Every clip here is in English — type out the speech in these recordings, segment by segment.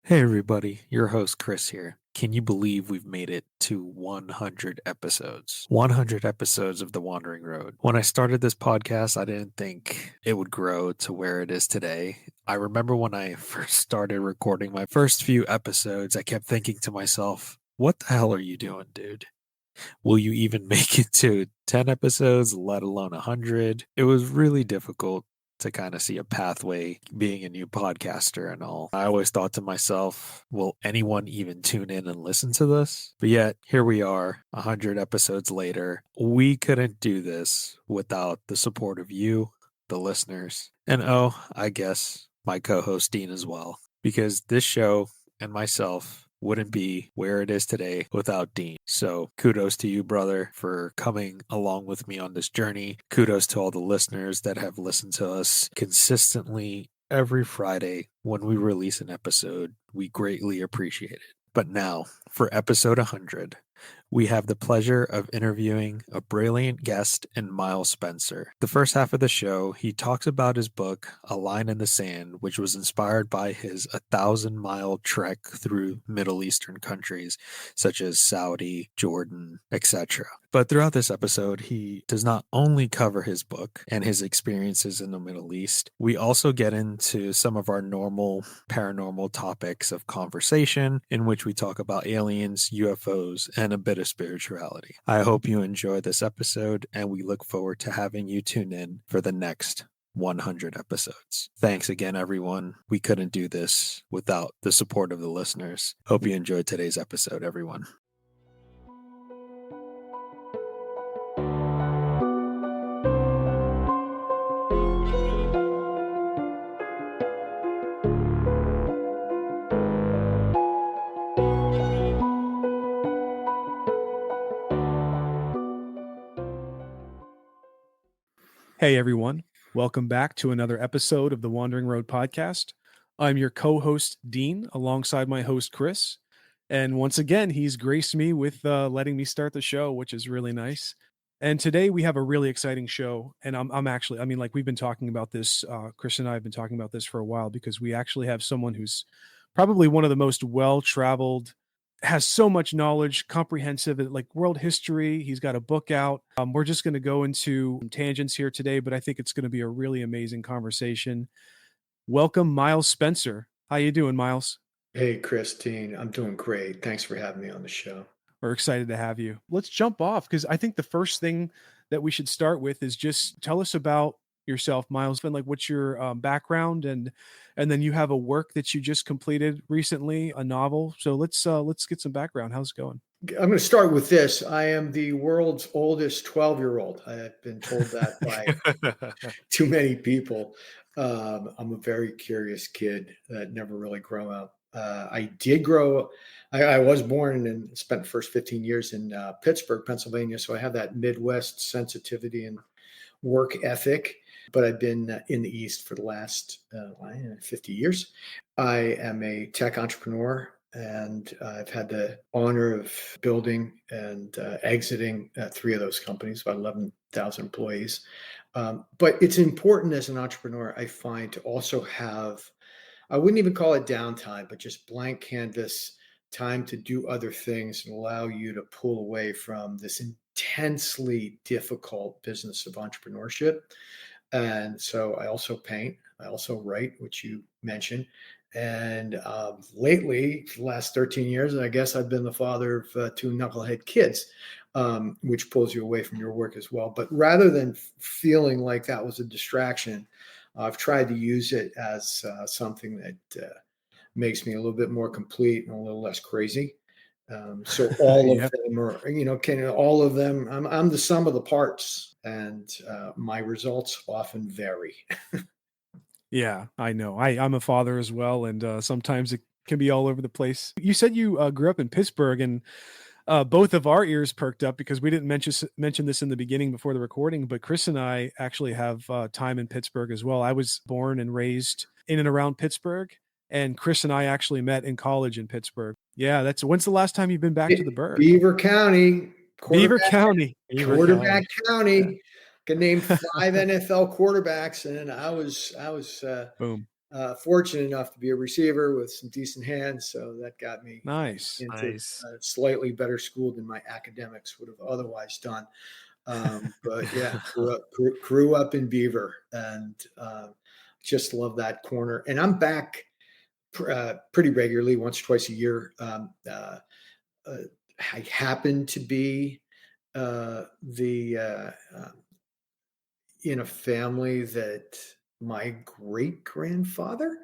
Hey everybody, your host Chris here. Can you believe we've made it to 100 episodes? 100 episodes of The Wandering Road. When I started this podcast, I didn't think it would grow to where it is today. I remember when I first started recording my first few episodes, I kept thinking to myself, what the hell are you doing, dude? Will you even make it to 10 episodes, let alone 100? It was really difficult to kind of see a pathway being a new podcaster and all. I always thought to myself, will anyone even tune in and listen to this? But yet, here we are, 100 episodes later. We couldn't do this without the support of you, the listeners, and I guess my co host Dean as well. Because this show and myself wouldn't be where it is today without Dean. So kudos to you, brother, for coming along with me on this journey. Kudos to all the listeners that have listened to us consistently every Friday when we release an episode. We greatly appreciate it. But now, for episode 100, we have the pleasure of interviewing a brilliant guest in Miles Spencer. The first half of the show, he talks about his book, A Line in the Sand, which was inspired by his 1,000-mile trek through Middle Eastern countries, such as Saudi, Jordan, etc. But throughout this episode, he does not only cover his book and his experiences in the Middle East, we also get into some of our normal paranormal topics of conversation, in which we talk about aliens, UFOs, and a bit of spirituality. I hope you enjoy this episode, and we look forward to having you tune in for the next 100 episodes. Thanks again, everyone. We couldn't do this without the support of the listeners. Hope you enjoyed today's episode, everyone. Hey everyone, welcome back to another episode of the Wandering Road podcast. I'm your co-host Dean, alongside my host Chris, and once again he's graced me with letting me start the show, which is really nice. And today we have a really exciting show, and I'm actually, we've been talking about this. Chris and I have been talking about this for a while because we actually have someone who's probably one of the most well-traveled, has so much knowledge, comprehensive, like world history. He's got a book out. We're just going to go into tangents here today, but I think it's going to be a really amazing conversation. Welcome, Miles Spencer. How you doing, Miles? Hey, Christine. I'm doing great. Thanks for having me on the show. We're excited to have you. Let's jump off because I think the first thing that we should start with is just tell us about yourself, Miles, and like what's your background, and then you have a work that you just completed recently, a novel. So let's get some background. How's it going? I'm going to start with this. I am the world's oldest 12-year-old. I have been told that by too many people. I'm a very curious kid that never really grew up. I did grow. I was born and spent the first 15 years in Pittsburgh, Pennsylvania. So I have that Midwest sensitivity and work ethic. But I've been in the East for the last 50 years. I am a tech entrepreneur, and I've had the honor of building and exiting 3 of those companies, about 11,000 employees. But it's important as an entrepreneur, I find, to also have, I wouldn't even call it downtime, but just blank canvas time to do other things and allow you to pull away from this intensely difficult business of entrepreneurship. And so I also paint, I also write, which you mentioned. And lately, for the last 13 years, I guess I've been the father of 2 knucklehead kids, which pulls you away from your work as well. But rather than feeling like that was a distraction, I've tried to use it as something that makes me a little bit more complete and a little less crazy. So all of Yeah. them are, all of them, I'm the sum of the parts, and my results often vary. Yeah, I know. I'm a father as well, and sometimes it can be all over the place. You said you grew up in Pittsburgh, and both of our ears perked up because we didn't mention this in the beginning before the recording, but Chris and I actually have time in Pittsburgh as well. I was born and raised in and around Pittsburgh, and Chris and I actually met in college in Pittsburgh. Yeah, when's the last time you've been back to the Burgh? Beaver County, Beaver County. quarterback Yeah. county. Can name 5 NFL quarterbacks, and I was Boom. fortunate enough to be a receiver with some decent hands. So that got me Nice. into Nice. slightly better school than my academics would have otherwise done. But yeah, grew up in Beaver, and just love that corner. And I'm back pretty regularly, once or twice a year. I happen to be in a family that my great grandfather,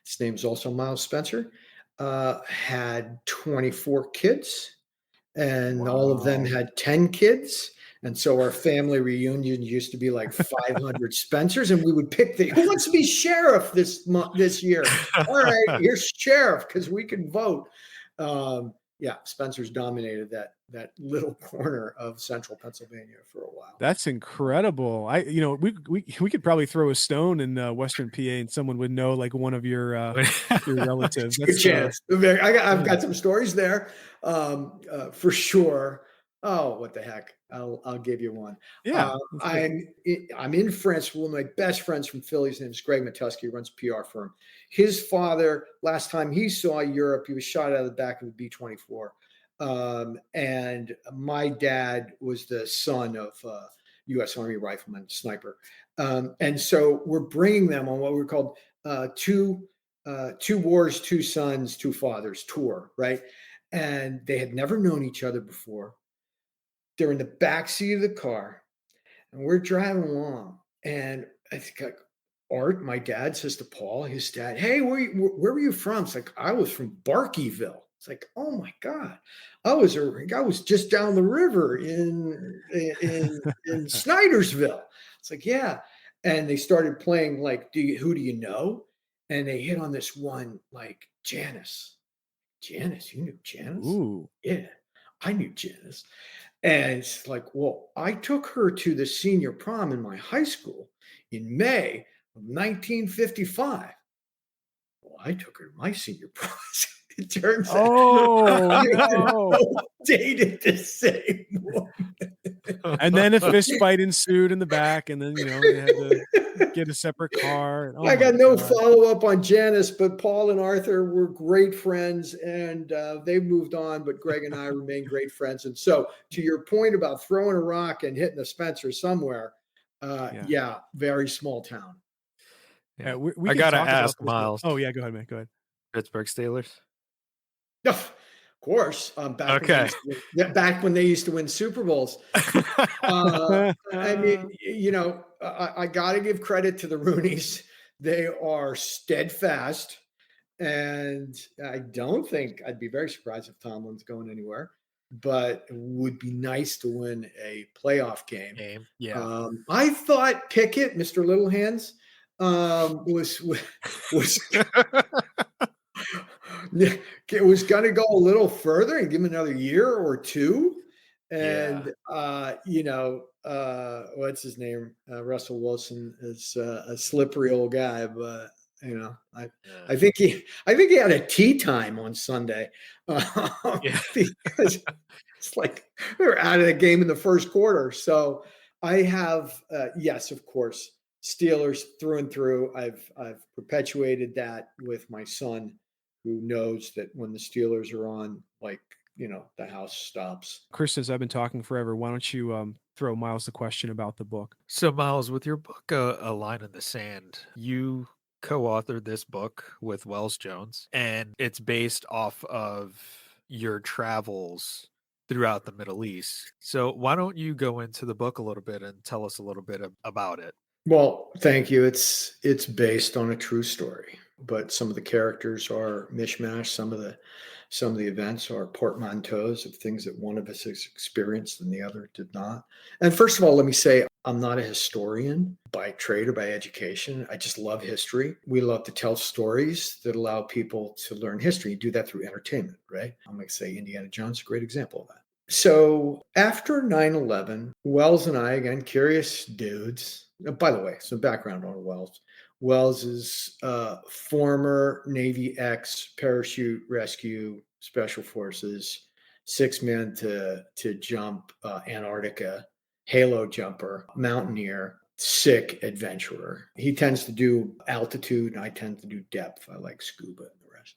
his name's also Miles Spencer, had 24 kids, and all of them Wow. had 10 kids. And so our family reunion used to be like 500 Spencers, and we would pick who wants to be sheriff this year. All right, here's sheriff because we can vote. Yeah, Spencer's dominated that little corner of central Pennsylvania for a while. That's incredible. We could probably throw a stone in Western PA and someone would know like one of your relatives. Good chance. I've got some stories there, for sure. Oh, what the heck! I'll give you one. Yeah. I'm in France. One of my best friends from Philly, his name is Greg Matusky. He runs a PR firm. His father, last time he saw Europe, he was shot out of the back of a B-24. And my dad was the son of U.S. Army rifleman, sniper. And so we're bringing them on what we're called two wars, two sons, two fathers tour, right? And they had never known each other before. They're in the back seat of the car, and we're driving along. And I think Art, my dad, says to Paul, his dad, "Hey, where were you from?" It's like, "I was from Barkeyville." It's like, "Oh my God, I was just down the river in Snydersville." It's like, "Yeah," and they started playing like, who do you know? And they hit on this one, like Janice. Janice, you knew Janice? Ooh. Yeah, I knew Janice. And it's like, well, I took her to the senior prom in my high school in May of 1955. Well, I took her to my senior prom. It turns out Oh they no. both dated the same woman. And then a fist fight ensued in the back, and then they had to get a separate car. Oh I got my no God. follow-up on Janice, but Paul and Arthur were great friends, and they moved on, but Greg and I remain great friends. And so to your point about throwing a rock and hitting a Spencer somewhere, yeah, very small town. Yeah, Yeah. we I can gotta talk about ask this. Miles. Oh yeah, go ahead, man. Go ahead. Pittsburgh Steelers. Of course, Okay. back when they used to win Super Bowls. I mean, I got to give credit to the Rooneys. They are steadfast, and I don't think I'd be very surprised if Tomlin's going anywhere. But it would be nice to win a playoff game. Yeah. I thought Pickett, Mr. Little Hands, was it was going to go a little further and give him another year or two. And, what's his name? Russell Wilson is a slippery old guy, but I think he had a tea time on Sunday because it's like they were out of the game in the first quarter. So I have, yes, of course, Steelers through and through. I've perpetuated that with my son, who knows that when the Steelers are on, the house stops. Chris, as I've been talking forever, why don't you throw Miles the question about the book? So, Miles, with your book, A Line in the Sand, you co-authored this book with Wells Jones, and it's based off of your travels throughout the Middle East. So why don't you go into the book a little bit and tell us a little bit about it? Well, thank you. It's based on a true story, but some of the characters are mishmash. Some of the events are portmanteaus of things that one of us has experienced and the other did not. And first of all, let me say I'm not a historian by trade or by education. I just love history. We love to tell stories that allow people to learn history. You do that through entertainment, right? I'm going to say Indiana Jones is a great example of that. So after 9/11, Wells and I, again, curious dudes. By the way, some background on Wells. Wells is former Navy parachute rescue special forces, 6 men to jump Antarctica, halo jumper, mountaineer. sick adventurer. He tends to do altitude, and I tend to do depth. I like scuba and the rest.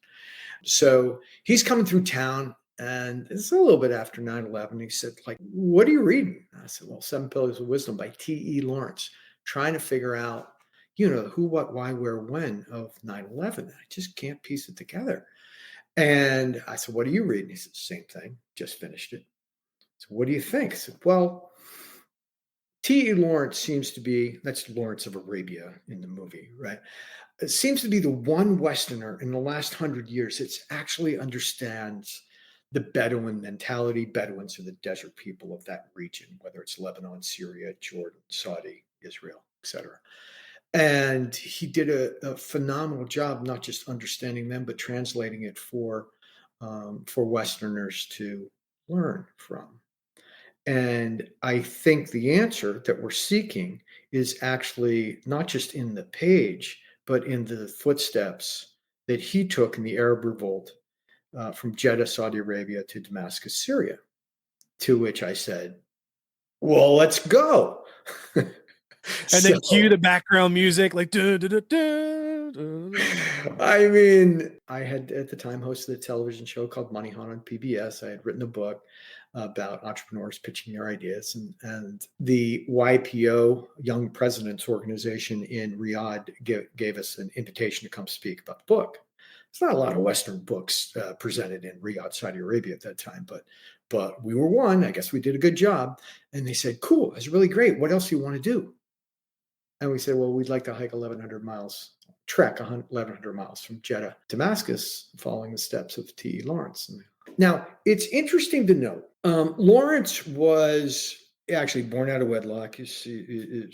So he's coming through town, and it's a little bit after 9/11. He said, like, what are you reading? I said, well, Seven Pillars of Wisdom by T.E. Lawrence, trying to figure out, who, what, why, where, when of 9/11. I just can't piece it together. And I said, what are you reading? He said, same thing, just finished it. So what do you think? I said, well, T.E. Lawrence seems to be, that's Lawrence of Arabia in the movie, right? It seems to be the one Westerner in the last 100 years that actually understands the Bedouin mentality. Bedouins are the desert people of that region, whether it's Lebanon, Syria, Jordan, Saudi, Israel, etc. And he did a phenomenal job, not just understanding them, but translating it for Westerners to learn from. And I think the answer that we're seeking is actually not just in the page, but in the footsteps that he took in the Arab revolt from Jeddah, Saudi Arabia to Damascus, Syria. To which I said, well, let's go. And then cue the background music, like, duh, duh, duh, duh, duh. I mean, I had at the time hosted a television show called Money Hunt on PBS. I had written a book about entrepreneurs pitching their ideas, and the YPO, Young Presidents Organization in Riyadh, gave us an invitation to come speak about the book. It's not a lot of Western books presented in Riyadh, Saudi Arabia at that time, but we were one. I guess we did a good job. And they said, cool, that's really great. What else do you want to do? And we said, well, we'd like to hike 1,100 miles, trek 1,100 miles from Jeddah to Damascus, following the steps of T.E. Lawrence. Now, it's interesting to note, Lawrence was actually born out of wedlock. He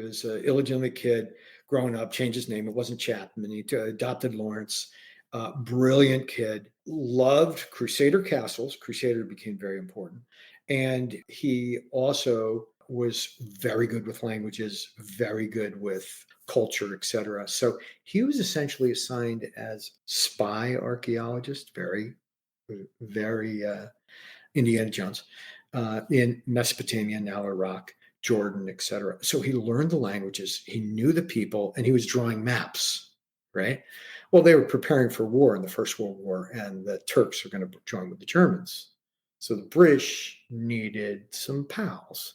was an illegitimate kid growing up, changed his name. It wasn't Chapman. He adopted Lawrence. Brilliant kid, loved Crusader castles. Crusader became very important. And he also was very good with languages, very good with culture, etc. So he was essentially assigned as spy archaeologist, very Indiana Jones, in Mesopotamia, now Iraq, Jordan, etc. So he learned the languages, he knew the people, and he was drawing maps, right? Well, they were preparing for war in the First World War, and the Turks were going to join with the Germans. So the British needed some pals.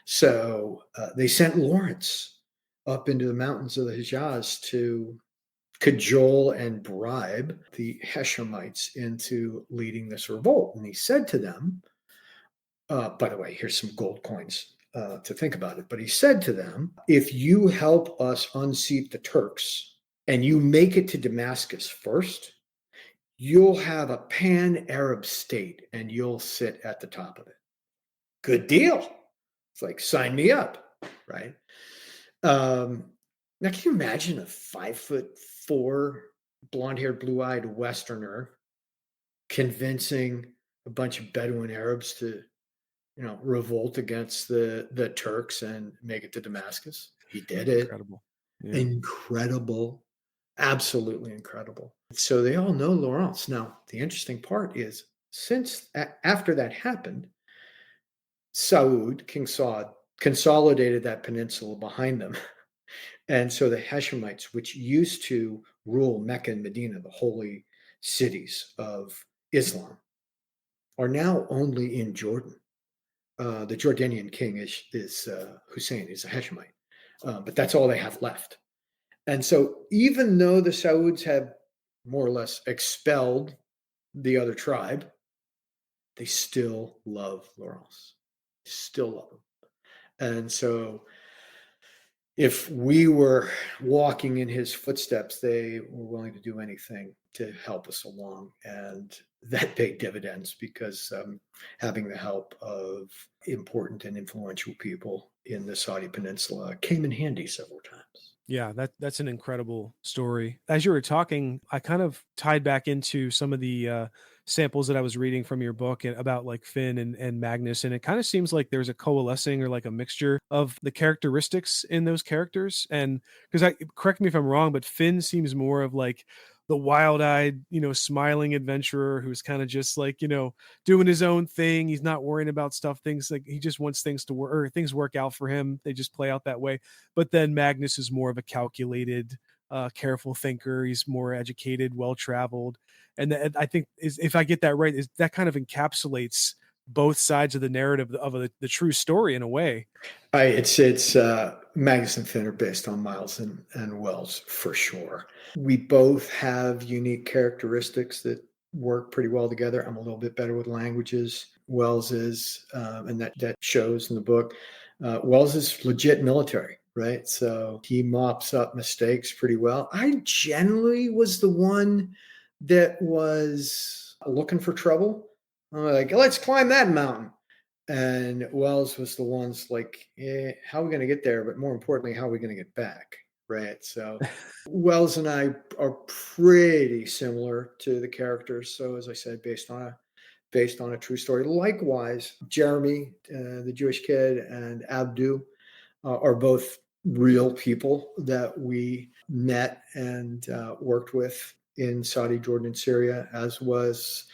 So they sent Lawrence up into the mountains of the Hejaz to cajole and bribe the Hashemites into leading this revolt. And he said to them, by the way, here's some gold coins to think about it. But he said to them, if you help us unseat the Turks and you make it to Damascus first, you'll have a pan-Arab state and you'll sit at the top of it. Good deal. It's like, sign me up, right? Now, can you imagine a 5'4", blonde-haired, blue-eyed Westerner convincing a bunch of Bedouin Arabs to, revolt against the Turks and make it to Damascus? He did it. Incredible. Yeah. Incredible. Absolutely incredible. So they all know Lawrence. Now, the interesting part is, after that happened, King Saud, consolidated that peninsula behind them. And so the Hashemites, which used to rule Mecca and Medina, the holy cities of Islam, are now only in Jordan. The Jordanian king is Hussein, is a Hashemite. But that's all they have left. And so even though the Sauds have more or less expelled the other tribe, they still love Lawrence. Still love him. And so if we were walking in his footsteps, they were willing to do anything to help us along. And that paid dividends, because having the help of important and influential people in the Saudi Peninsula came in handy several times. Yeah, that's an incredible story. As you were talking, I kind of tied back into some of the samples that I was reading from your book about like Finn and Magnus, and it kind of seems like there's a coalescing or like a mixture of the characteristics in those characters. And because correct me if I'm wrong, but Finn seems more of like the wild-eyed, smiling adventurer who's kind of just like, doing his own thing. He's not worrying about stuff. Things like he just wants things to work, or things work out for him. They just play out that way. But then Magnus is more of a calculated, careful thinker. He's more educated, well-traveled. And I think if I get that right, is that kind of encapsulates both sides of the narrative of the true story in a way. It's Magnus and Finn are based on Miles and Wells for sure. We both have unique characteristics that work pretty well together. I'm a little bit better with languages. Wells is, and that shows in the book. Wells is legit military, right? So he mops up mistakes pretty well. I generally was the one that was looking for trouble. I'm like, let's climb that mountain. And Wells was the ones like, how are we going to get there? But more importantly, how are we going to get back? Right. So Wells and I are pretty similar to the characters. So as I said, based on a true story. Likewise, Jeremy, the Jewish kid, and Abdu are both real people that we met and worked with in Saudi, Jordan, and Syria, as was,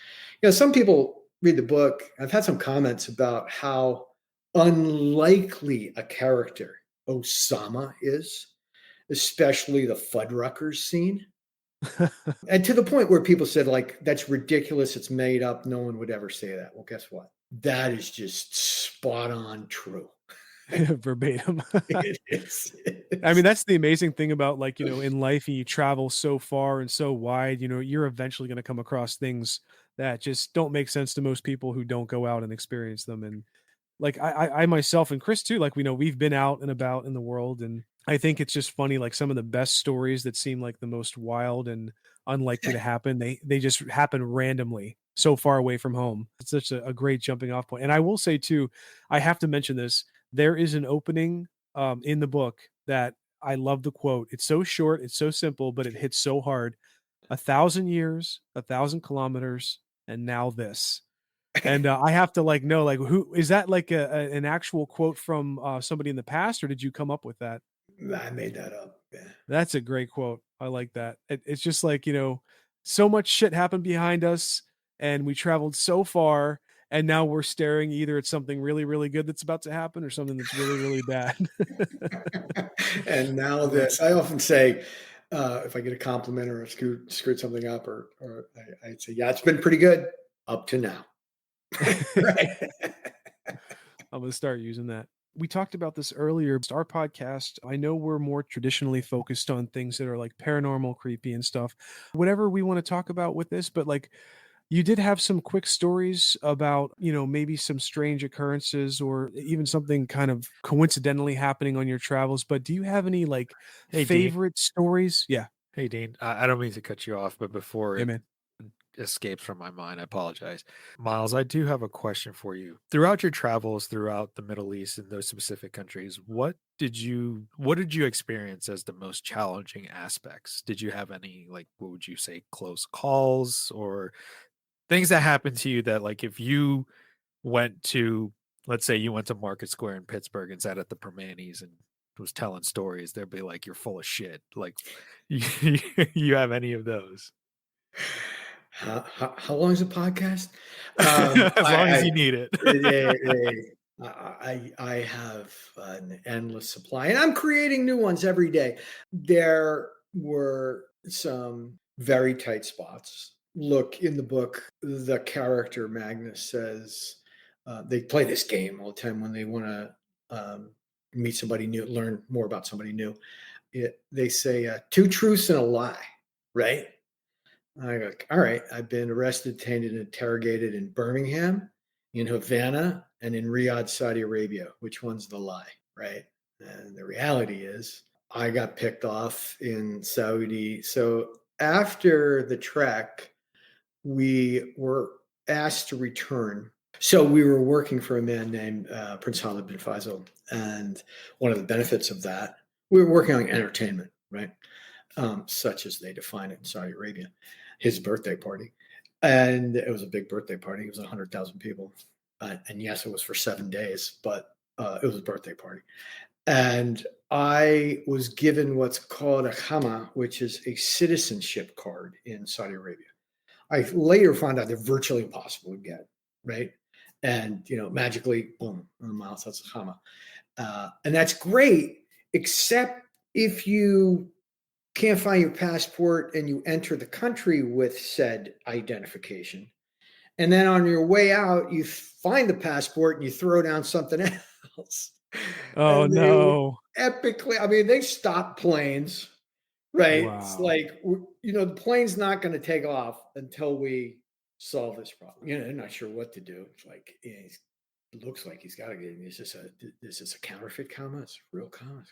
some people read the book. I've had some comments about how unlikely a character Osama is, especially the Fuddruckers scene. And to the point where people said, like, that's ridiculous. It's made up. No one would ever say that. Well, guess what? That is just spot on true. Verbatim. It is. I mean, that's the amazing thing about, like, in life, you travel so far and so wide, you're eventually going to come across things that just don't make sense to most people who don't go out and experience them. And like, I myself and Chris too, like, we've been out and about in the world, and I think it's just funny, like some of the best stories that seem like the most wild and unlikely to happen, they just happen randomly so far away from home. It's such a great jumping off point. And I will say too, I have to mention this. There is an opening in the book that I love the quote. It's so short, it's so simple, but it hits so hard. 1,000 years, 1,000 kilometers, and now this. And I have to know, like, who is that? Like an actual quote from somebody in the past, or did you come up with that? I made that up. Yeah. That's a great quote. I like that. It's just like, so much shit happened behind us, and we traveled so far, and now we're staring either at something really, really good that's about to happen or something that's really, really bad. And now that I often say, if I get a compliment or I screwed something up, or I'd say, yeah, it's been pretty good up to now. Right. I'm going to start using that. We talked about this earlier. Our podcast, I know we're more traditionally focused on things that are like paranormal, creepy and stuff, whatever we want to talk about with this. But like, you did have some quick stories about, maybe some strange occurrences or even something kind of coincidentally happening on your travels. But do you have any like favorite stories? Yeah. Hey, Dean, I don't mean to cut you off, but before Yeah, it man. escapes from my mind, I apologize. Miles, I do have a question for you. Throughout your travels throughout the Middle East and those specific countries, what did you experience as the most challenging aspects? Did you have any, like, what would you say, close calls or things that happened to you that, like, if you went to, let's say you went to Market Square in Pittsburgh and sat at the Permanis and was telling stories, they'd be like, you're full of shit. Like, you have any of those? How long is the podcast? As long as you need it. I have an endless supply, and I'm creating new ones every day. There were some very tight spots. Look, in the book, the character Magnus says they play this game all the time when they want to meet somebody new, learn more about somebody new. They say two truths and a lie, right? I go, all right, I've been arrested, detained, and interrogated in Birmingham, in Havana, and in Riyadh, Saudi Arabia. Which one's the lie, right? And the reality is, I got picked off in Saudi. So after the trek, we were asked to return. So we were working for a man named Prince Khalid bin Faisal. And one of the benefits of that, we were working on entertainment, right? Such as they define it in Saudi Arabia, his birthday party. And it was a big birthday party. It was 100,000 people. And yes, it was for 7 days, but it was a birthday party. And I was given what's called a khama, which is a citizenship card in Saudi Arabia. I later found out they're virtually impossible to get, right? And magically, boom, in the mouth, that's a khama. And that's great, except if you can't find your passport and you enter the country with said identification. And then on your way out, you find the passport and you throw down something else. Oh And they no. epically, I mean, they stop planes, right? It's Wow. like, the plane's not going to take off until we solve this problem. They're not sure what to do. It's like, it looks like he's got to get, is this a counterfeit comma? It's a real comma.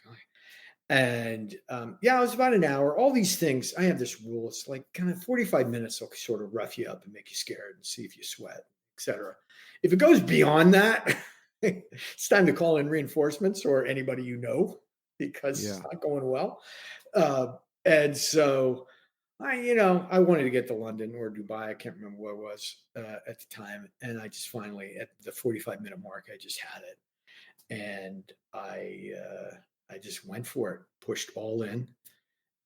And it was about an hour. All these things, I have this rule. It's like kind of 45 minutes will sort of rough you up and make you scared and see if you sweat, etc. If it goes beyond that, it's time to call in reinforcements or anybody because it's not going well. And so I wanted to get to London or Dubai. I can't remember where it was at the time. And I just finally, at the 45-minute mark, I just had it. And I just went for it, pushed all in,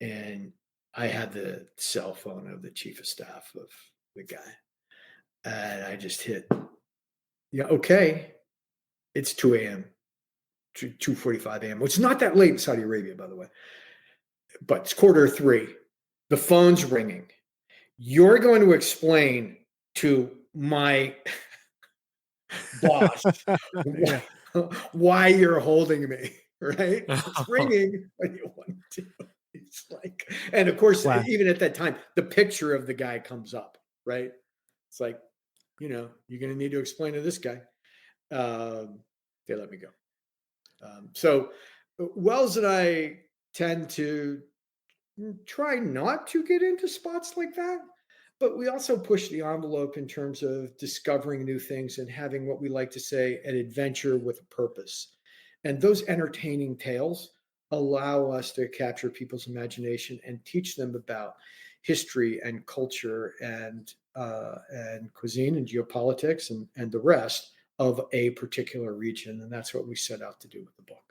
and I had the cell phone of the chief of staff of the guy, and I just hit, okay, it's 2 a.m., 2:45 a.m., which is not that late in Saudi Arabia, by the way, but it's 2:45. The phone's ringing. You're going to explain to my boss Yeah. why you're holding me, right? It's ringing. What do you want to do? It's like, and of course, even at that time, the picture of the guy comes up, right? It's like, you're going to need to explain to this guy. They let me go. So Wells and I tend to try not to get into spots like that, but we also push the envelope in terms of discovering new things and having what we like to say an adventure with a purpose. And those entertaining tales allow us to capture people's imagination and teach them about history and culture and cuisine and geopolitics and the rest of a particular region. And that's what we set out to do with the book.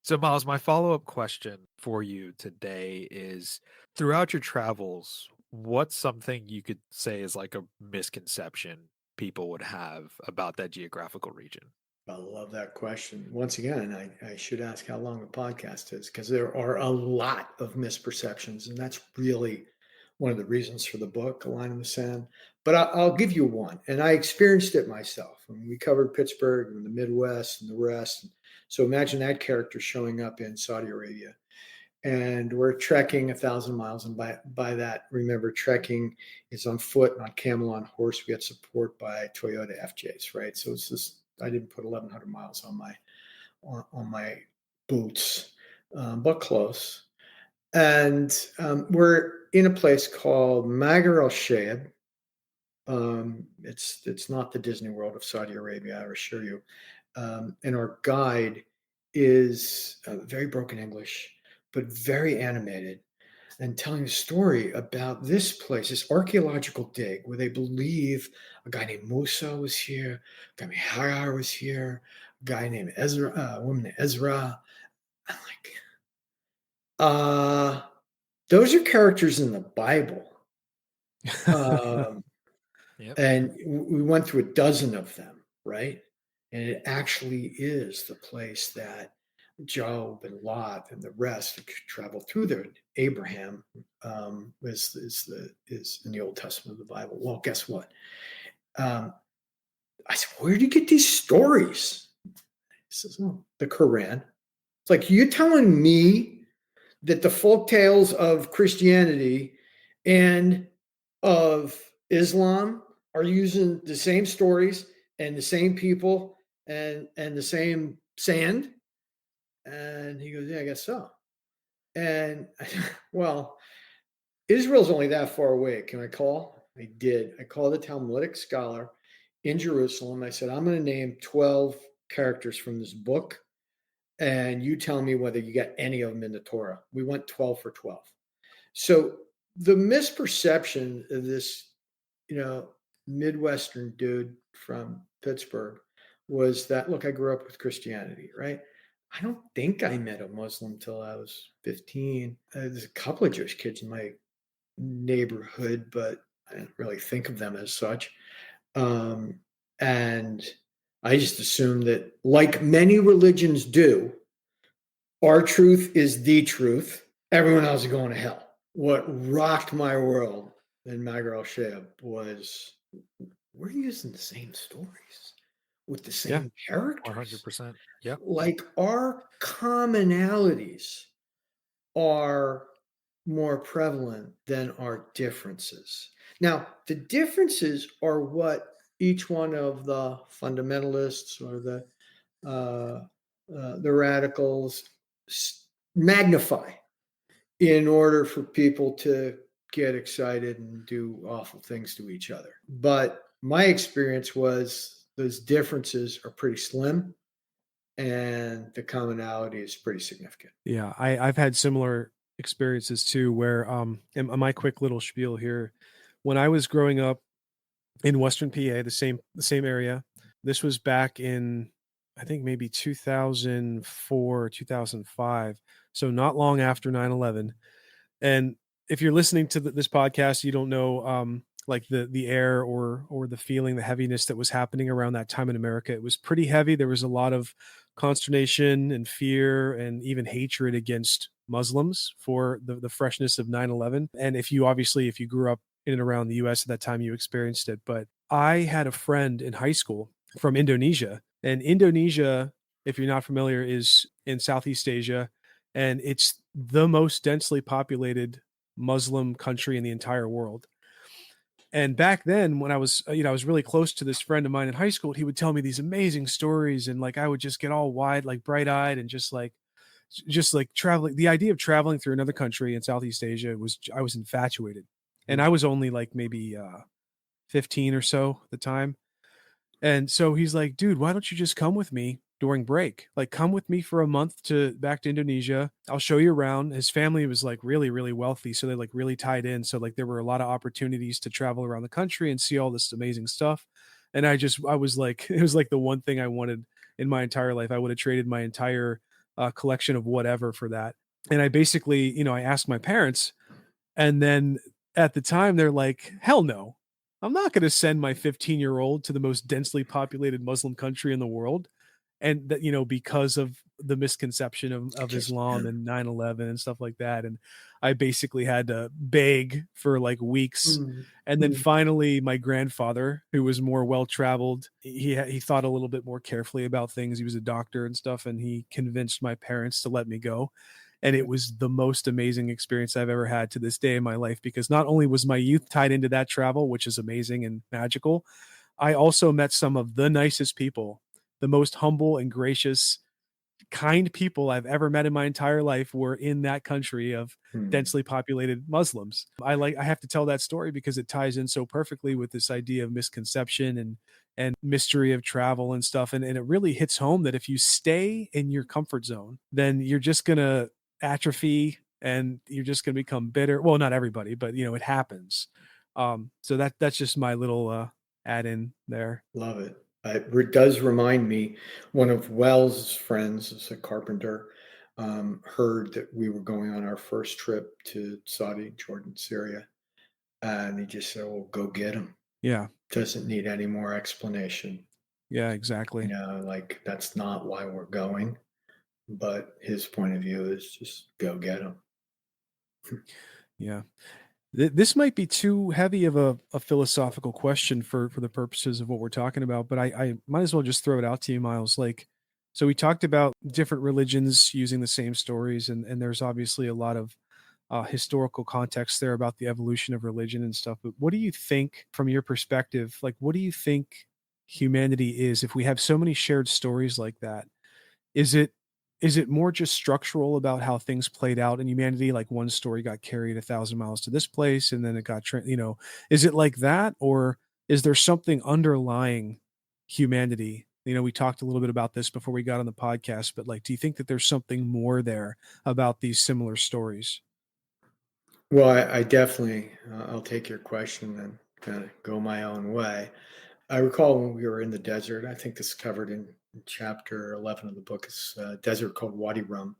So, Miles, my follow-up question for you today is, throughout your travels, what's something you could say is like a misconception people would have about that geographical region? I love that question. Once again, I should ask how long a podcast is, because there are a lot of misperceptions, and that's really one of the reasons for the book, A Line in the Sand. But I'll give you one, and I experienced it myself. I mean, we covered Pittsburgh and the Midwest and the rest. So imagine that character showing up in Saudi Arabia, and we're trekking 1,000 miles. And by that, remember, trekking is on foot, on camel, on horse. We had support by Toyota FJs, right? So it's just, I didn't put 1,100 miles on my boots, but close. And we're in a place called Maghar al Shayab. It's not the Disney World of Saudi Arabia, I assure you. And our guide is very broken English, but very animated, and telling a story about this place, this archaeological dig where they believe a guy named Musa was here, a guy named Hagar was here, a guy named Ezra, a woman named Ezra. I'm like, those are characters in the Bible. Yep. And we went through a dozen of them, right? And it actually is the place that Job and Lot and the rest travel through there. Abraham is in the Old Testament of the Bible. Well, guess what? I said, where do you get these stories? He says, oh, the Quran. It's like, you telling me that the folk tales of Christianity and of Islam are using the same stories and the same people and the same sand? And he goes, yeah, I guess so. And well, Israel's only that far away. Can I call? I did. I called a Talmudic scholar in Jerusalem. I said, I'm going to name 12 characters from this book, and you tell me whether you get any of them in the Torah. We went 12 for 12. So the misperception of this, Midwestern dude from Pittsburgh was that, look, I grew up with Christianity, right? I don't think I met a Muslim till I was 15. There's a couple of Jewish kids in my neighborhood, but I didn't really think of them as such. Um, and I just assumed that, like many religions do, our truth is the truth. Everyone else is going to hell. What rocked my world in Magar al-Shab was we're using the same stories with the Yeah, same characters. 100%. Yep. Like our commonalities are more prevalent than our differences. Now, the differences are what each one of the fundamentalists or the radicals magnify in order for people to get excited and do awful things to each other. But my experience was those differences are pretty slim and the commonality is pretty significant. yeah. I've had similar experiences too, where and my quick little spiel here. When I was growing up in Western PA, the same area. This was back in, I think, maybe 2004, 2005. So not long after 9/11. And if you're listening to this podcast, you don't know like the air or the feeling, the heaviness that was happening around that time in America. It was pretty heavy. There was a lot of consternation and fear and even hatred against Muslims for the freshness of 9/11. And if you grew up in and around the US at that time, you experienced it. But I had a friend in high school from Indonesia. And Indonesia, if you're not familiar, is in Southeast Asia, and it's the most densely populated Muslim country in the entire world. And back then, when I was, I was really close to this friend of mine in high school, he would tell me these amazing stories, and like I would just get all wide, like bright eyed, and just like traveling. The idea of traveling through another country in Southeast Asia I was infatuated, and I was only like maybe 15 or so at the time. And so he's like, dude, why don't you just come with me during break? Like, come with me for a month to back to Indonesia. I'll show you around. His family was like really, really wealthy. So they like really tied in. So like there were a lot of opportunities to travel around the country and see all this amazing stuff. And I was like, it was like the one thing I wanted in my entire life. I would have traded my entire collection of whatever for that. And I basically, I asked my parents, and then at the time, they're like, hell no. I'm not going to send my 15-year-old to the most densely populated Muslim country in the world. And that, because of the misconception of Islam and 9/11 and stuff like that. And I basically had to beg for like weeks. And then finally, my grandfather, who was more well-traveled, he thought a little bit more carefully about things. He was a doctor and stuff, and he convinced my parents to let me go. And it was the most amazing experience I've ever had to this day in my life, because not only was my youth tied into that travel, which is amazing and magical, I also met some of the nicest people, the most humble and gracious, kind people I've ever met in my entire life were in that country of densely populated Muslims. I have to tell that story because it ties in so perfectly with this idea of misconception and mystery of travel and stuff. And it really hits home that if you stay in your comfort zone, then you're just gonna atrophy and you're just gonna become bitter. Well, not everybody, but it happens. So that's just my little add in there. Love it. It does remind me, one of Wells' friends is a carpenter, heard that we were going on our first trip to Saudi, Jordan, Syria. And he just said, well, go get him. Yeah. Doesn't need any more explanation. Yeah, exactly. Like that's not why we're going. But his point of view is just go get him. Yeah. This might be too heavy of a philosophical question for the purposes of what we're talking about, but I might as well just throw it out to you, Miles. Like, so we talked about different religions using the same stories, and there's obviously a lot of historical context there about the evolution of religion and stuff. But what do you think, from your perspective, like, what do you think humanity is if we have so many shared stories like that? Is it more just structural about how things played out in humanity? Like one story got carried 1,000 miles to this place, and then it got, is it like that, or is there something underlying humanity? We talked a little bit about this before we got on the podcast, but like, do you think that there's something more there about these similar stories? Well, I definitely, I'll take your question and kind of go my own way. I recall when we were in the desert. I think this is covered in chapter 11 of the book. It's a desert called Wadi Rum.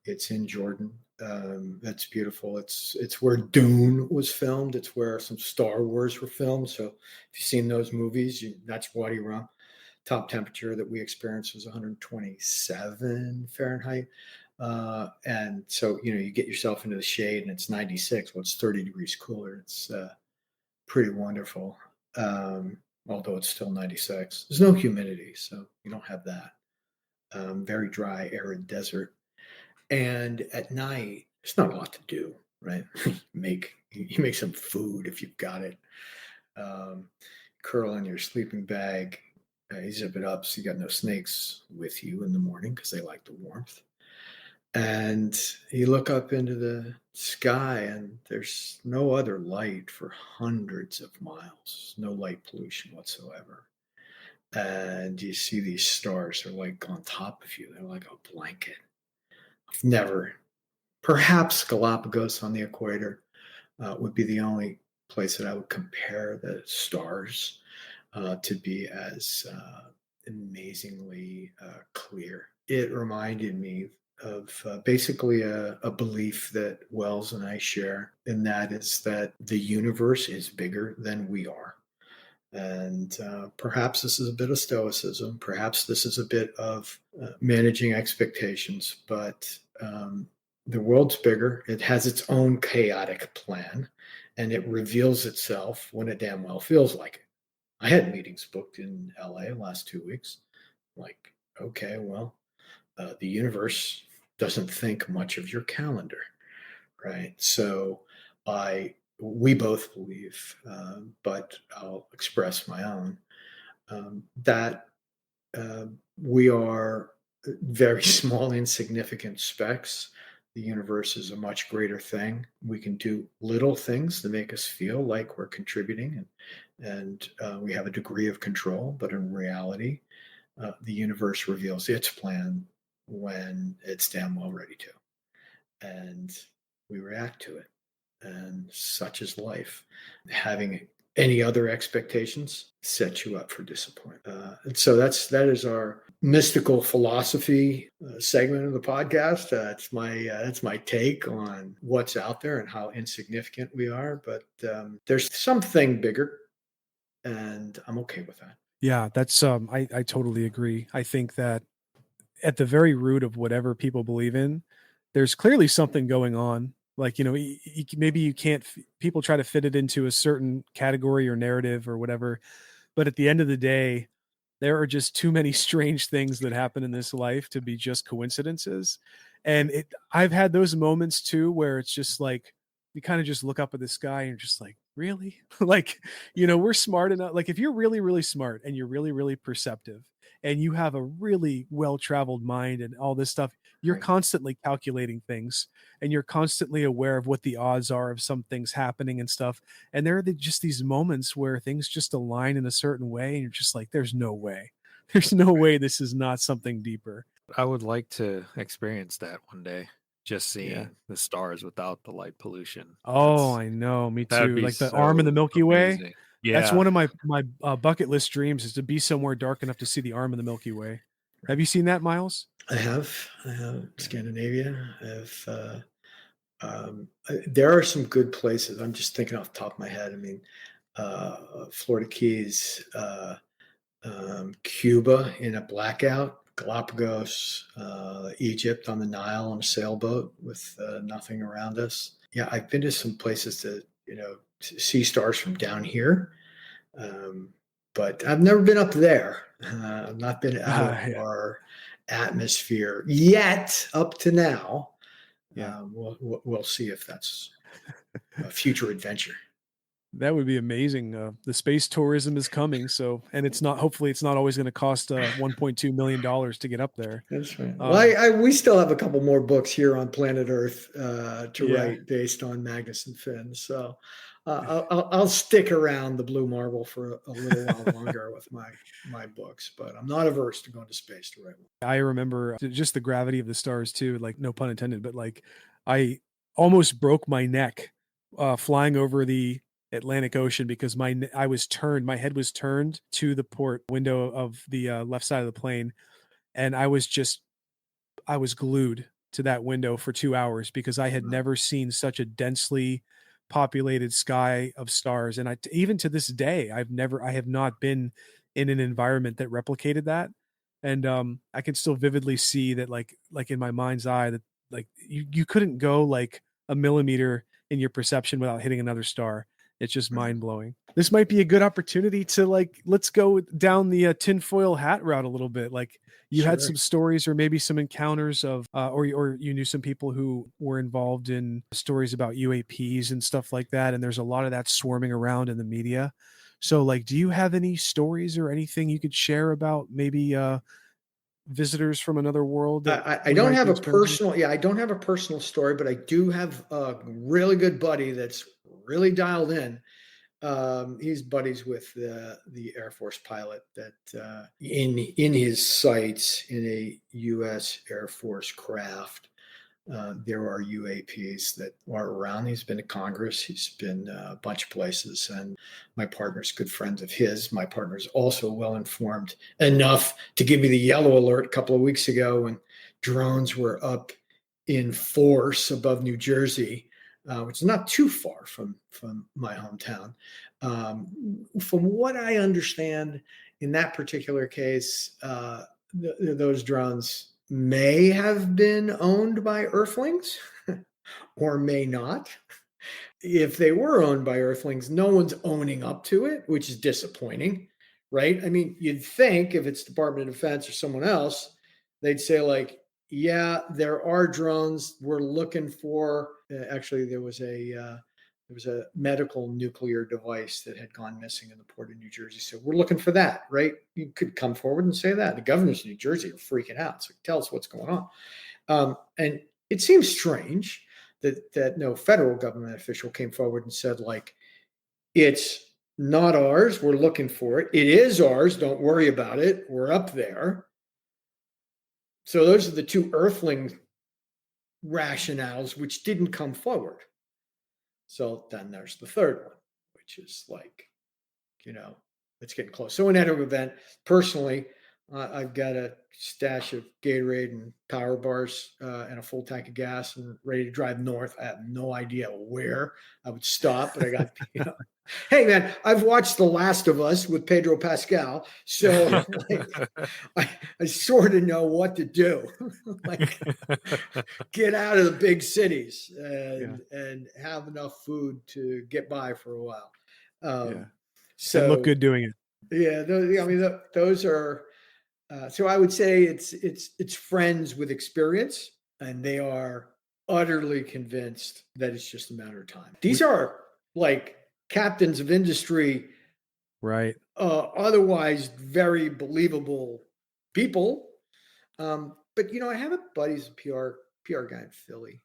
It's in Jordan. That's beautiful. It's where Dune was filmed. It's where some Star Wars were filmed. So if you've seen those movies, that's Wadi Rum. Top temperature that we experienced was 127 Fahrenheit. And so, you get yourself into the shade and it's 96. Well, it's 30 degrees cooler. It's pretty wonderful. Although it's still 96. There's no humidity, so you don't have that. Very dry, arid desert. And at night, there's not a lot to do, right? you make some food if you've got it. Curl in your sleeping bag, you zip it up so you got no snakes with you in the morning because they like the warmth. And you look up into the sky and there's no other light for hundreds of miles, no light pollution whatsoever. And you see these stars, they're like on top of you, they're like a blanket. I've never, perhaps Galapagos on the equator would be the only place that I would compare the stars to be as amazingly clear. It reminded me of basically a belief that Wells and I share, and that is that the universe is bigger than we are. And perhaps this is a bit of stoicism. Perhaps this is a bit of managing expectations, but the world's bigger. It has its own chaotic plan, and it reveals itself when it damn well feels like it. I had meetings booked in LA last 2 weeks. Like, okay, well, the universe doesn't think much of your calendar, right? So we both believe, but I'll express my own, that we are very small, insignificant specks. The universe is a much greater thing. We can do little things to make us feel like we're contributing, and we have a degree of control. But in reality, the universe reveals its plan when it's damn well ready to, and we react to it. And such is life. Having any other expectations sets you up for disappointment. And so that is our mystical philosophy segment of the podcast. That's my take on what's out there and how insignificant we are. But there's something bigger, and I'm okay with that. Yeah, that's I totally agree. I think that at the very root of whatever people believe in, there's clearly something going on. Like, maybe you can't, people try to fit it into a certain category or narrative or whatever. But at the end of the day, there are just too many strange things that happen in this life to be just coincidences. And I've had those moments too, where it's just like, you kind of just look up at the sky and you're just like, really? Like, we're smart enough. Like, if you're really, really smart and you're really, really perceptive and you have a really well-traveled mind and all this stuff, you're Right. constantly calculating things and you're constantly aware of what the odds are of some things happening and stuff. And there are just these moments where things just align in a certain way and you're just like, there's no way. There's no way this is not something deeper. I would like to experience that one day. Just Yeah. seeing the stars without the light pollution. Oh, I know. Me That'd too. be Like the arm in the so Milky Way. amazing. That's Yeah. one of my bucket list dreams, is to be somewhere dark enough to see the arm in the Milky Way. Have you seen that, Miles? I have Scandinavia. I have. There are some good places. I'm just thinking off the top of my head. I mean, Florida Keys, Cuba in a blackout, Galapagos, Egypt on the Nile on a sailboat with nothing around us. Yeah, I've been to some places to see stars from down here, but I've never been up there. I've not been out of Yeah. our atmosphere yet, up to now. Yeah. We'll see if that's a future adventure. That would be amazing. The space tourism is coming, so, and it's not. Hopefully, it's not always going to cost $1.2 million to get up there. That's right. Um, Well, we still have a couple more books here on planet Earth to Yeah. write based on Magnus and Finn. So I'll stick around the Blue Marble for a little while longer with my books, but I'm not averse to going to space to write one. I remember just the gravity of the stars too. Like, no pun intended, but like, I almost broke my neck flying over the Atlantic Ocean because my head was turned to the port window of the left side of the plane, and I was glued to that window for 2 hours because I had Wow. never seen such a densely populated sky of stars. And even to this day, I have not been in an environment that replicated that. And I can still vividly see that, like in my mind's eye, that like you couldn't go like a millimeter in your perception without hitting another star. It's just Right. mind blowing. This might be a good opportunity to let's go down the tinfoil hat route a little bit. Like, you had Sure. some stories or maybe some encounters of, or you knew some people who were involved in stories about UAPs and stuff like that. And there's a lot of that swarming around in the media. So, like, do you have any stories or anything you could share about maybe visitors from another world that I we don't might have be a experiencing? personal, I don't have a personal story, but I do have a really good buddy that's really dialed in. He's buddies with the Air Force pilot that in his sights in a U.S. Air Force craft. There are UAPs that are around. He's been to Congress. He's been a bunch of places. And my partner's good friends of his. My partner's also well informed enough to give me the yellow alert a couple of weeks ago when drones were up in force above New Jersey, which is not too far from my hometown. From what I understand, in that particular case, those drones may have been owned by Earthlings or may not. If they were owned by Earthlings, no one's owning up to it, which is disappointing, right? I mean, you'd think if it's Department of Defense or someone else, they'd say, like, yeah, there are drones we're looking for. Actually, there was a medical nuclear device that had gone missing in the port of New Jersey. So we're looking for that, right? You could come forward and say that. The governors of New Jersey are freaking out. So tell us what's going on. And it seems strange that no federal government official came forward and said, like, it's not ours. We're looking for it. It is ours. Don't worry about it. We're up there. So those are the two Earthling rationales which didn't come forward. So then there's the third one, which is like, it's getting close. So in any event, personally, I've got a stash of Gatorade and power bars and a full tank of gas and ready to drive north. I have no idea where I would stop, but I got, hey man, I've watched The Last of Us with Pedro Pascal. So like, I sort of know what to do. Like, get out of the big cities and have enough food to get by for a while. So And look good doing it. Yeah, those are. So I would say it's friends with experience, and they are utterly convinced that it's just a matter of time. These are like captains of industry, Right. otherwise very believable people. But I have a buddy's a PR guy in Philly,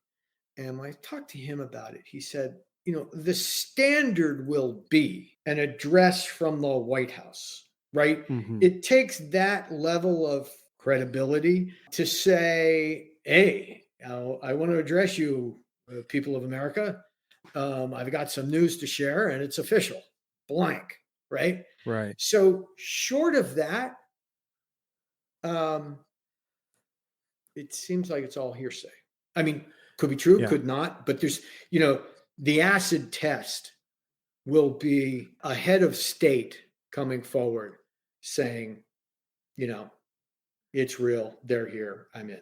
and when I talked to him about it, he said, the standard will be an address from the White House, right? Mhm. It takes that level of credibility to say, hey, I want to address you, people of America. I've got some news to share, and it's official, blank, right? Right. So short of that, it seems like it's all hearsay. I mean, could be true, could not, but there's, the acid test will be a head of state coming forward saying, it's real. They're here. I'm in.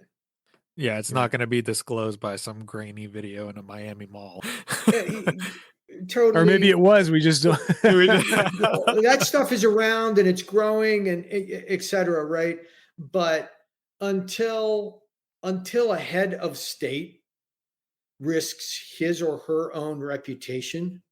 Yeah, it's not going to be disclosed by some grainy video in a Miami mall. Totally. Or maybe it was. We just don't. That stuff is around and it's growing and et cetera, right? But until a head of state risks his or her own reputation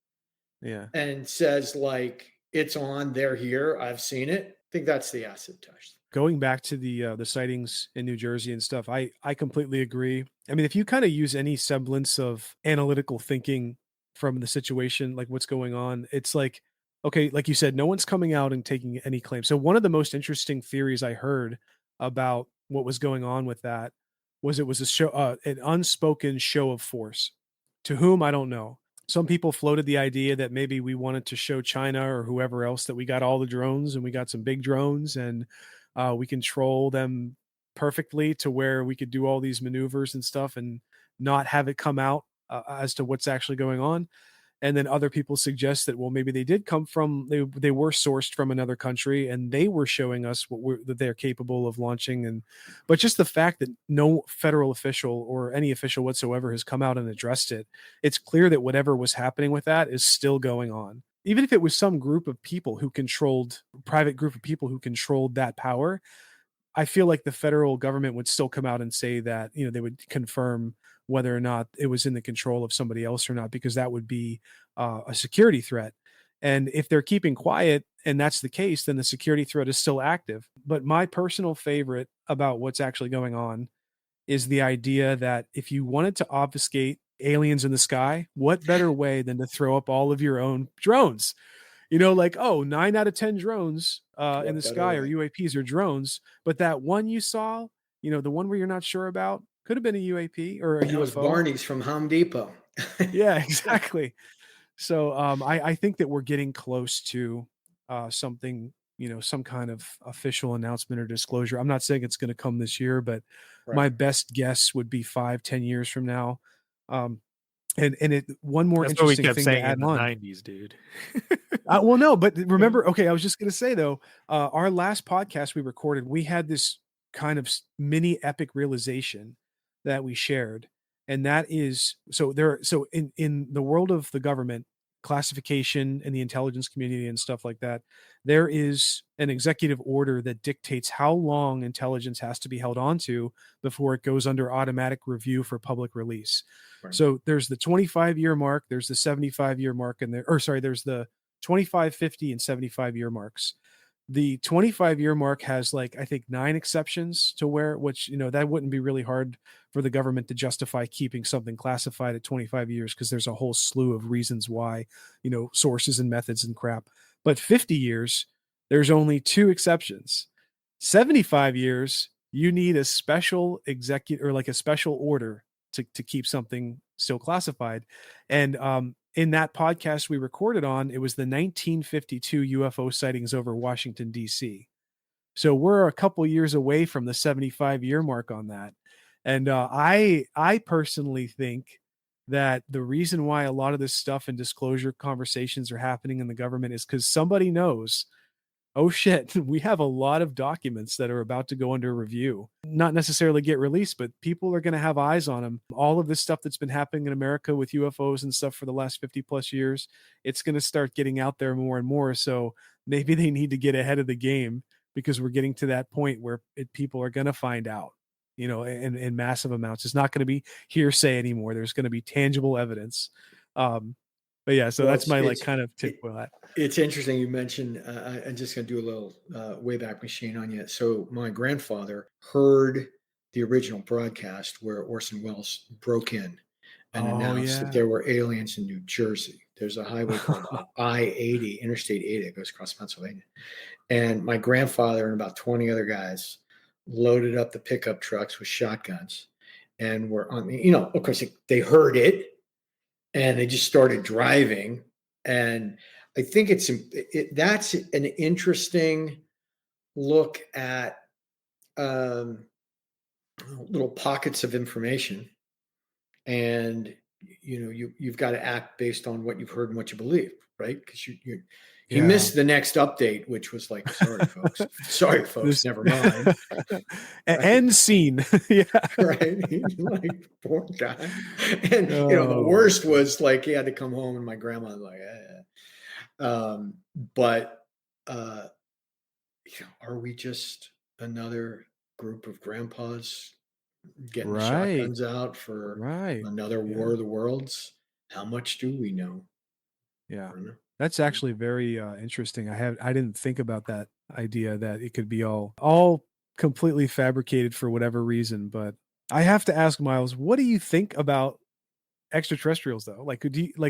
and says, like, it's on, they're here, I've seen it, I think that's the acid test. Going back to the sightings in New Jersey and stuff, I completely agree. I mean, if you kind of use any semblance of analytical thinking from the situation, like what's going on, it's like, okay, like you said, no one's coming out and taking any claim. So one of the most interesting theories I heard about what was going on with that was it was a show, an unspoken show of force. To whom, I don't know. Some people floated the idea that maybe we wanted to show China or whoever else that we got all the drones and we got some big drones and we control them perfectly to where we could do all these maneuvers and stuff and not have it come out as to what's actually going on. And then other people suggest that, well, maybe they did come from, they were sourced from another country and they were showing us that they're capable of launching. And but just the fact that no federal official or any official whatsoever has come out and addressed it, it's clear that whatever was happening with that is still going on. Even if it was some group of people who controlled, private group of people who controlled that power, I feel like the federal government would still come out and say that, they would confirm whether or not it was in the control of somebody else or not, because that would be a security threat. And if they're keeping quiet and that's the case, then the security threat is still active. But my personal favorite about what's actually going on is the idea that if you wanted to obfuscate aliens in the sky, what better way than to throw up all of your own drones? Like, oh, 9 out of 10 drones in the sky or UAPs are drones. But that one you saw, the one where you're not sure about, could have been a UAP or a UFO. That was Barney's from Home Depot. Yeah, exactly. So I think that we're getting close to something, some kind of official announcement or disclosure. I'm not saying it's going to come this year, but my best guess would be 5-10 years from now. And one more That's what we interesting kept thing saying to add in the on. 90s, dude. Well, no, but remember, okay, I was just going to say though, our last podcast we recorded, we had this kind of mini epic realization that we shared. And that is, so in the world of the government classification and the intelligence community and stuff like that, there is an executive order that dictates how long intelligence has to be held onto before it goes under automatic review for public release. Right. So there's the 25-year mark, there's the 75-year mark, and there's the 25, 50, and 75-year marks. The 25-year mark has I think 9 exceptions to which that wouldn't be really hard for the government to justify keeping something classified at 25 years because there's a whole slew of reasons why, sources and methods and crap. But 50 years, there's only 2 exceptions. 75 years, you need a special executive or a special order to keep something still classified. And in that podcast we recorded on, it was the 1952 UFO sightings over Washington, D.C. So we're a couple years away from the 75-year mark on that. And I personally think that the reason why a lot of this stuff and disclosure conversations are happening in the government is because somebody knows, oh shit, we have a lot of documents that are about to go under review, not necessarily get released, but people are going to have eyes on them. All of this stuff that's been happening in America with UFOs and stuff for the last 50 plus years, it's going to start getting out there more and more. So maybe they need to get ahead of the game because we're getting to that point where people are going to find out, in massive amounts. It's not going to be hearsay anymore. There's going to be tangible evidence. But yeah, so that's my kind of tip for that. It's interesting you mentioned, I'm just going to do a little Wayback Machine on you. So my grandfather heard the original broadcast where Orson Welles broke in and announced that there were aliens in New Jersey. There's a highway called I-80, Interstate 80, that goes across Pennsylvania. And my grandfather and about 20 other guys loaded up the pickup trucks with shotguns and were on, of course they heard it and they just started driving. And I think that's an interesting look at little pockets of information, and you've got to act based on what you've heard and what you believe, right? Because he missed the next update, which was sorry folks, never mind. End scene. Yeah, right. Poor guy. And the worst was he had to come home, and my grandma was like, but are we just another group of grandpas getting the shotguns out for another War of the Worlds? How much do we know? Yeah, that's actually very interesting. I didn't think about that idea that it could be all completely fabricated for whatever reason. But I have to ask Miles, what do you think about extraterrestrials though?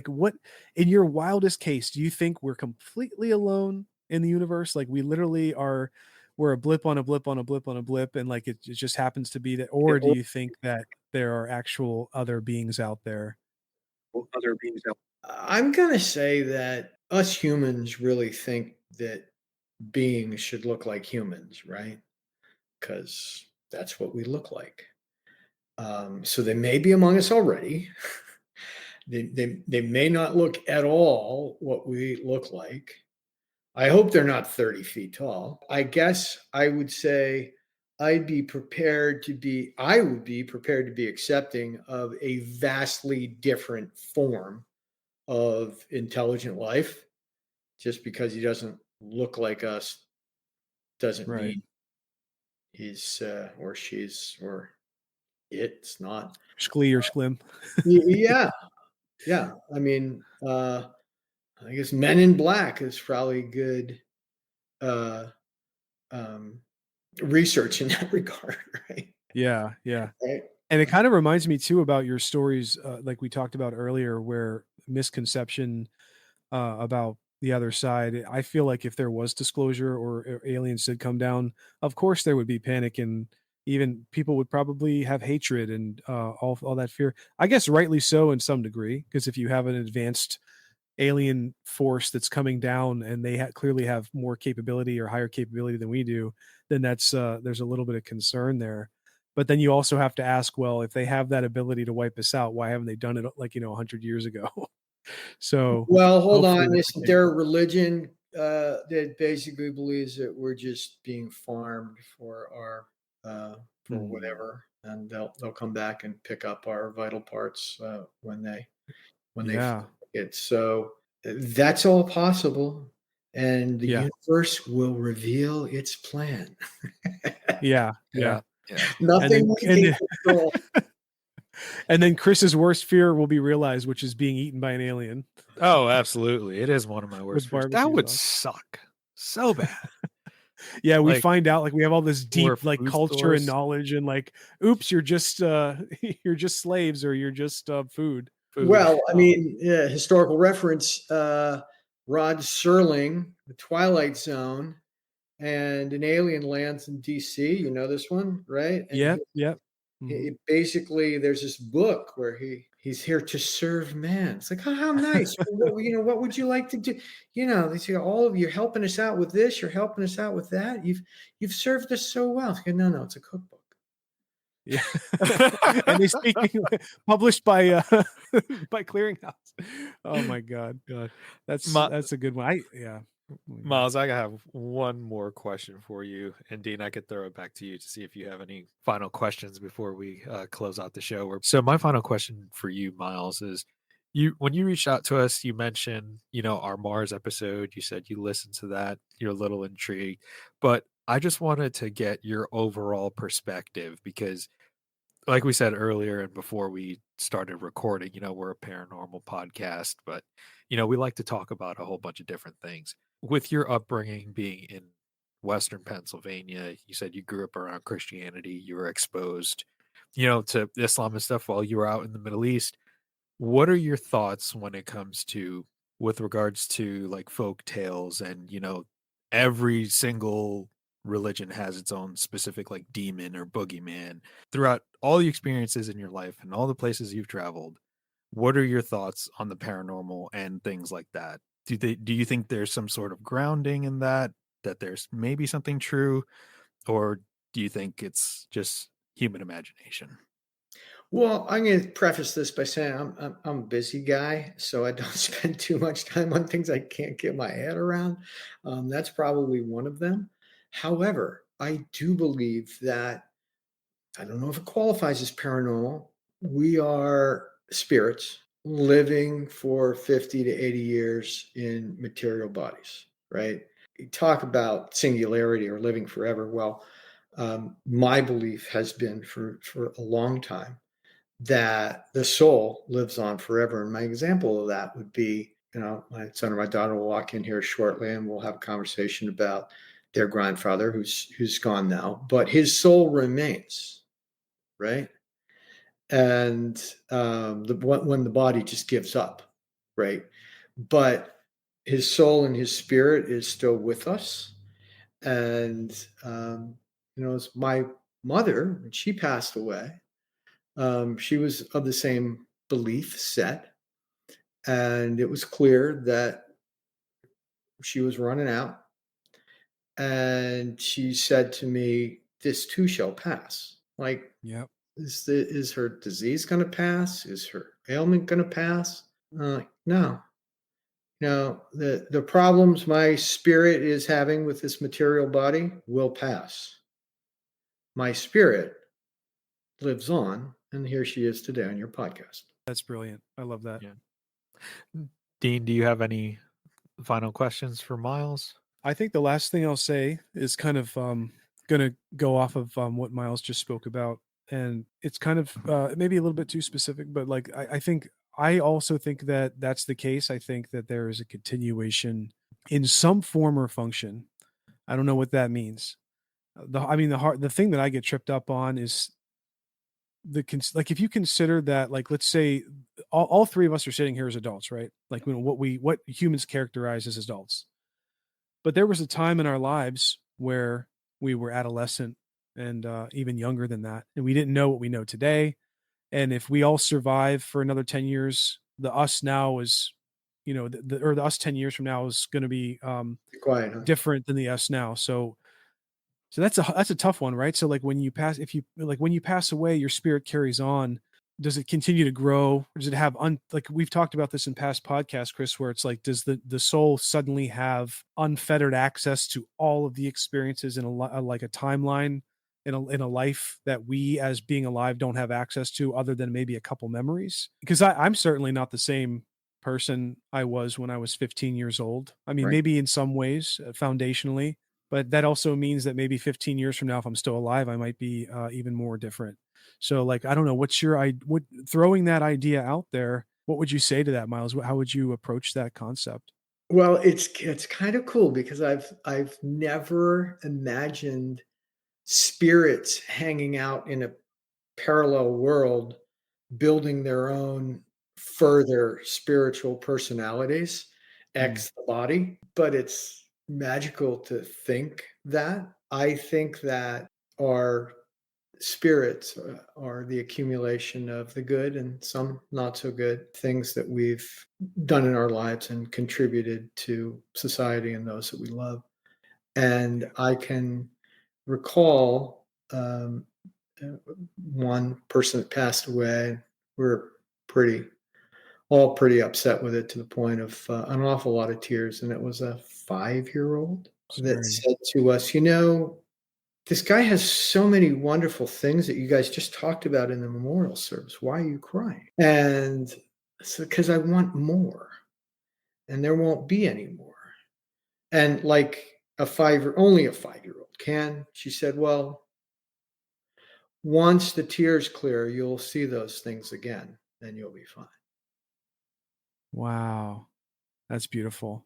What in your wildest case do you think we're completely alone in the universe? We literally we're a blip on a blip on a blip on a blip, and it just happens to be that, or do you think that there are actual other beings out there? I'm going to say that us humans really think that beings should look like humans, right? Because that's what we look like. So they may be among us already. They may not look at all what we look like. I hope they're not 30 feet tall. I guess I would say I would be prepared to be accepting of a vastly different form of intelligent life. Just because he doesn't look like us doesn't Right. mean he's or she's or it's not. Schlee or Schlim. Yeah, yeah. I mean, I guess Men in Black is probably good uh, um, research in that regard, right? Yeah, yeah. Right. And it kind of reminds me too about your stories, like we talked about earlier, where misconception about the other side. I feel like if there was disclosure or aliens did come down, of course there would be panic, and even people would probably have hatred and all that fear. I guess rightly so in some degree, because if you have an advanced alien force that's coming down and they clearly have more capability or higher capability than we do, then that's there's a little bit of concern there. But then you also have to ask, well, if they have that ability to wipe us out, why haven't they done it like 100 years ago? So Well, hold hopefully on. that's Isn't the case. there a religion that basically believes that we're just being farmed for our for Hmm. whatever, and they'll come back and pick up our vital parts when they feel Yeah, like it. So that's all possible, and the yeah, universe will reveal its plan. yeah, yeah. Yeah. Yeah. And Nothing then we can control. and then Chris's worst fear will be realized, which is being eaten by an alien Oh, absolutely. It is one of my worst with fears. That barbecue would sauce. suck so bad. Yeah, we Like, find out like we have all this we're deep like food culture and source, knowledge and like, oops, you're just you're just slaves or you're just food. food. Well, I Oh, mean, yeah, historical reference, Rod Serling, The Twilight Zone, and an alien lands in DC. You know this one, right? And Yep, yep. Hmm. basically, there's this book where he's here to serve man. It's like, oh, how nice. What would you like to do? They say, all of you're helping us out with this. You're helping us out with that. You've served us so well. It's like, no, no, it's a cookbook. Yeah. And they speak published by by Clearinghouse. Oh my god. God. Mi That's a good one. Yeah. Oh my god. Miles, I have one more question for you, and Dean, I could throw it back to you to see if you have any final questions before we close out the show. So, my final question for you, Miles, is when you reached out to us, you mentioned our Mars episode. You said you listened to that. You're a little intrigued, but I just wanted to get your overall perspective because like we said earlier and before we started recording, we're a paranormal podcast, but we like to talk about a whole bunch of different things. With your upbringing being in Western Pennsylvania, you said you grew up around Christianity, you were exposed, to Islam and stuff while you were out in the Middle East. What are your thoughts when it comes to with regards to like folk tales and every single religion has its own specific like demon or boogeyman throughout all the experiences in your life and all the places you've traveled? What are your thoughts on the paranormal and things like that? Do you think there's some sort of grounding in that there's maybe something true, or do you think it's just human imagination? Well, I'm going to preface this by saying I'm a busy guy, so I don't spend too much time on things I can't get my head around. That's probably one of them. However, I do believe that I don't know if it qualifies as paranormal. We are spirits living for 50 to 80 years in material bodies, right? You talk about singularity or living forever. Well, my belief has been for a long time that the soul lives on forever. And my example of that would be, my son or my daughter will walk in here shortly and we'll have a conversation about their grandfather who's gone now, but his soul remains, right? And when the body just gives up, right? But his soul and his spirit is still with us. And, as my mother, when she passed away, she was of the same belief set. And it was clear that she was running out. And she said to me, "This too shall pass." Like, Yep. is her disease going to pass? Is her ailment going to pass? No. No, the problems my spirit is having with this material body will pass. My spirit lives on, and here she is today on your podcast. That's brilliant. I love that. Yeah. Dean, do you have any final questions for Miles? I think the last thing I'll say is kind of going to go off of what Miles just spoke about. And it's kind of maybe a little bit too specific, but like I also think that that's the case. I think that there is a continuation in some form or function. I don't know what that means. The thing that I get tripped up on is like if you consider that, like, let's say all three of us are sitting here as adults, right? Like, you know, what humans characterize as adults. But there was a time in our lives where we were adolescent and even younger than that, and we didn't know what we know today. And if we all survive for another 10 years, the us now is, you know, the us 10 years from now is going to be Be quiet, huh? different than the us now. So that's a tough one, right? So like when you pass, if you like when you pass away, your spirit carries on. Does it continue to grow? Or does it have like we've talked about this in past podcasts, Chris, where it's like, does the soul suddenly have unfettered access to all of the experiences in like a timeline in a life that we as being alive don't have access to, other than maybe a couple memories? Because I'm certainly not the same person I was when I was 15 years old. I mean, Right. maybe in some ways, foundationally, but that also means that maybe 15 years from now, if I'm still alive, I might be even more different. So like, I don't know, throwing that idea out there, what would you say to that, Miles? How would you approach that concept? Well, it's kind of cool because I've never imagined spirits hanging out in a parallel world, building their own further spiritual personalities, Mm, X the body. But it's magical to think that. I think that our spirits are the accumulation of the good and some not so good things that we've done in our lives and contributed to society and those that we love. And I can recall uh, one person that passed away. We're pretty all pretty upset with it to the point of an awful lot of tears. And it was a 5-year-old that sorry. said to us, "You know, this guy has so many wonderful things that you guys just talked about in the memorial service. Why are you crying?" And so, because I want more, and there won't be any more. And like only a 5-year-old can. She said, "Well, once the tears clear, you'll see those things again, and you'll be fine." Wow. That's beautiful.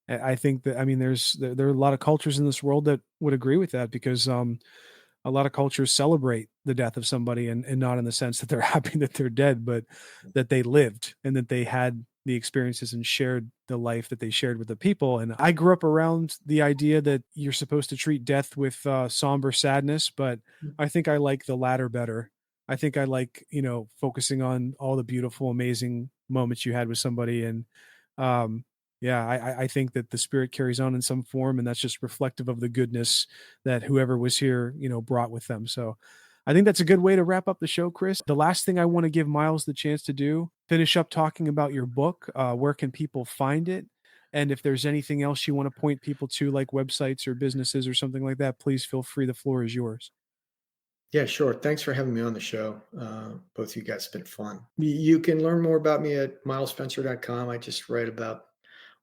I think that, I mean, there are a lot of cultures in this world that would agree with that, because a lot of cultures celebrate the death of somebody, and not in the sense that they're happy that they're dead, but that they lived and that they had the experiences and shared the life that they shared with the people. And I grew up around the idea that you're supposed to treat death with somber sadness, but I think I like the latter better. I think I like, you know, focusing on all the beautiful, amazing moments you had with somebody. And um, yeah, I think that the spirit carries on in some form, and that's just reflective of the goodness that whoever was here, you know, brought with them. So I think that's a good way to wrap up the show, Chris. The last thing I want to give Miles the chance to do, finish up talking about your book. Where can people find it? And if there's anything else you want to point people to, like websites or businesses or something like that, please feel free. The floor is yours. Yeah, sure. Thanks for having me on the show. Both of you guys have been fun. You can learn more about me at milespencer.com. I just write about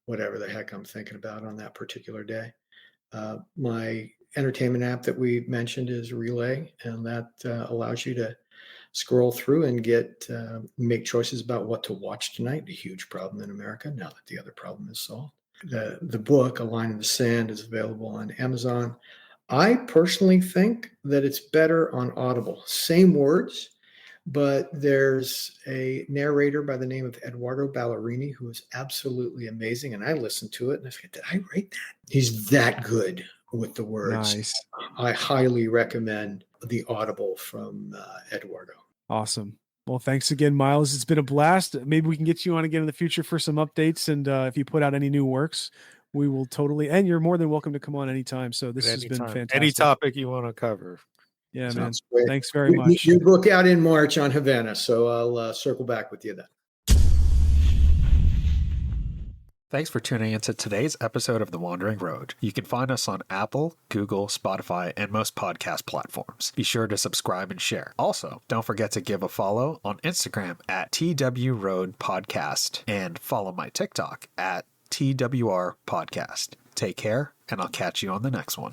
whatever the heck I'm thinking about on that particular day. My entertainment app that we mentioned is Relay, and that allows you to scroll through and make choices about what to watch tonight. A huge problem in America now that the other problem is solved. The book, A Line in the Sand, is available on Amazon. I personally think that it's better on Audible. Same words, but there's a narrator by the name of Eduardo Ballerini who is absolutely amazing. And I listened to it and I said, did I write that? He's that good with the words. Nice. I highly recommend the Audible from Eduardo. Awesome. Well, thanks again, Miles. It's been a blast. Maybe we can get you on again in the future for some updates. And if you put out any new works, we will totally, and you're more than welcome to come on anytime. So this has been fantastic. Any topic you want to cover. Yeah, Sounds man. great. Thanks very much. You book out in March on Havana, so I'll circle back with you then. Thanks for tuning into today's episode of The Wandering Road. You can find us on Apple, Google, Spotify, and most podcast platforms. Be sure to subscribe and share. Also, don't forget to give a follow on Instagram at twroadpodcast and follow my TikTok at twrpodcast. Take care, and I'll catch you on the next one.